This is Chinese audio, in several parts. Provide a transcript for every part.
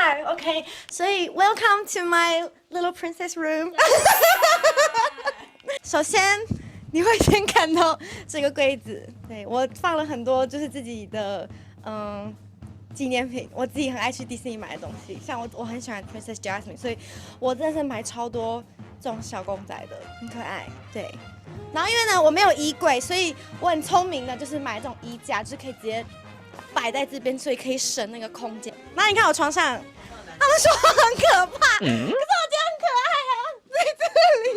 来 ，OK。所以 Welcome to my little princess room 。首先，你会先看到这个柜子，对我放了很多就是自己的纪念品，我自己很爱去迪士尼买的东西，像我很喜欢 Princess Jasmine， 所以我真的是买超多这种小公仔的，很可爱。对，然后因为呢我没有衣柜，所以我很聪明的，就是买这种衣架，就是可以直接摆在这边，所以可以省那个空间。然后你看我床上，他们说很可怕，可是我觉得很可爱啊，在这里。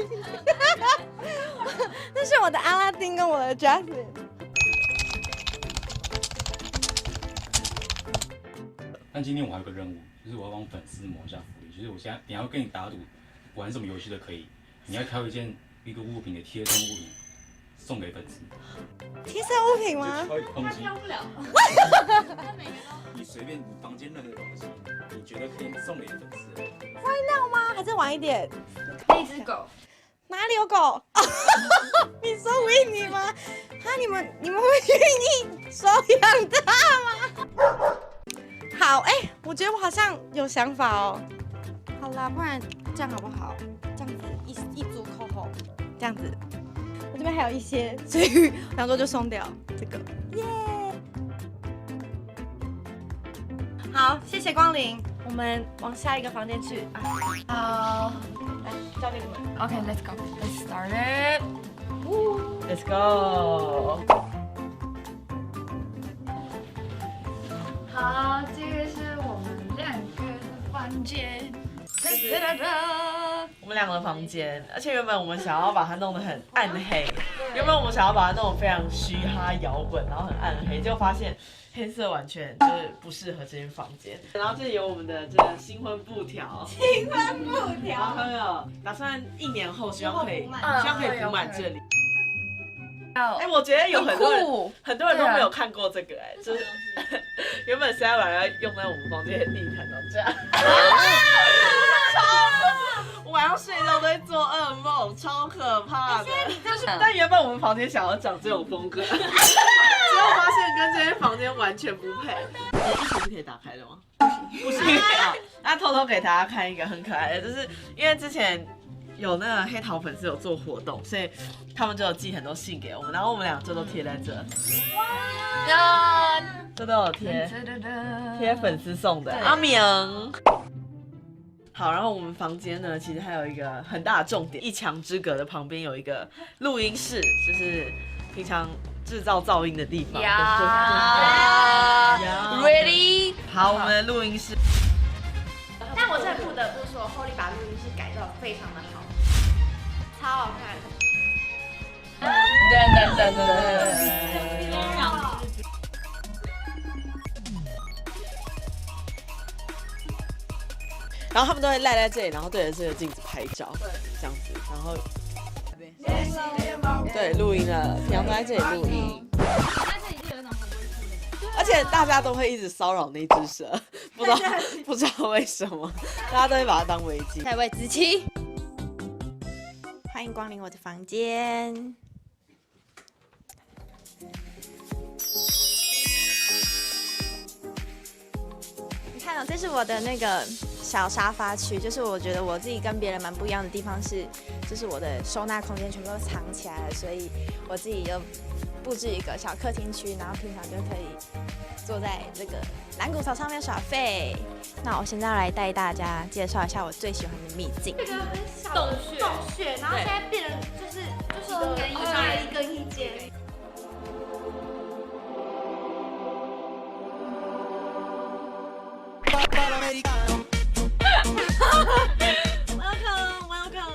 那是我的阿拉丁跟我的 Jasmine。但今天我还有个任务，就是我要帮粉丝谋一下福利，就是我现在等一下要跟你打赌，玩什么游戏都可以，你要挑一个物品的贴身物品送给粉丝。贴身物品吗？就挑一个东西，挑不了。你随便你房间任何东西，你觉得可以送给粉丝。会闹吗？还是晚一点？那只狗。哪里有狗？你说维尼吗？你们会愿意收养它吗？好，我觉得我好像有想法哦。好啦，不然这样好不好？这样子一组口红，这样子。我这边还有一些，所以我想说就送掉这个。耶！好，谢谢光临，我们往下一个房间去啊。好，来交给你们。Okay, let's go. Let's start it. Let's go。好，这个是我们两个的房间。我们两个的房间，而且原本我们想要把它弄得很暗黑，原本我们想要把它弄得非常嘻哈摇滚，然后很暗黑，结果发现黑色完全就是不适合这间房间。然后这里有我们的这个新婚布条，新婚布然后条。还有打算1年后希望可以补满这里。我觉得有很多人都没有看过这个，就是原本是要把它用在我们房间的地毯上这样。我晚上睡觉都会做噩梦，超可怕的。但原本我们房间想要长这种风格，结果发现跟这间房间完全不配。衣橱是可以打开的吗？不行啊！那偷偷给大家看一个很可爱的，就是因为之前有那个黑桃粉丝有做活动，所以他们就有寄很多信给我们，然后我们俩就都贴在这。哇！这都有贴粉丝送的。阿明。好，然后我们房间呢，其实还有一个很大的重点，一墙之隔的旁边有一个录音室，就是平常制造噪音的地方。Ready？ 好，我们的录音室。但我真的不得不说，Holy 把录音室改造得非常的好，超好看。然后他们都会赖在这里，然后对着这个镜子拍照，这样子，然后对录音了，平常都在这里录音。而且大家都会一直骚扰那只蛇，不知道为什么，大家都会把它当危机。下一位子琪，欢迎光临我的房间。你看哦，这是我的那个小沙发区，就是我觉得我自己跟别人蛮不一样的地方是，就是我的收纳空间全部都藏起来了，所以我自己就布置一个小客厅区，然后平常就可以坐在这个蓝骨头上面耍废。那我现在要来带大家介绍一下我最喜欢的秘境。这个很小的洞穴，然后现在变成就是一根一间。Welcome，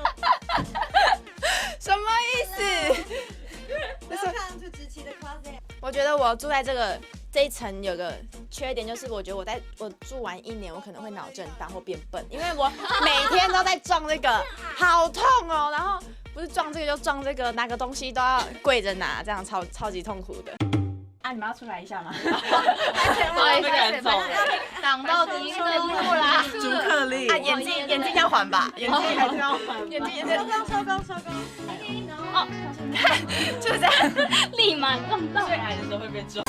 什么意思 ？Welcome to 子琪的 closet。我觉得我住在这一层有个缺点，就是我觉得我住完1年，我可能会脑震荡或变笨，因为我每天都在撞这个，好痛哦。然后不是撞这个就撞这个，拿个东西都要跪着拿，这样超级痛苦的。啊，你们要出来一下吗？不好意思，挡到第一个路啦。朱克力啊，眼镜要还吧，眼镜还是要还。眼镜收工。哦，看就这样，立马撞到。最矮的时候会被撞。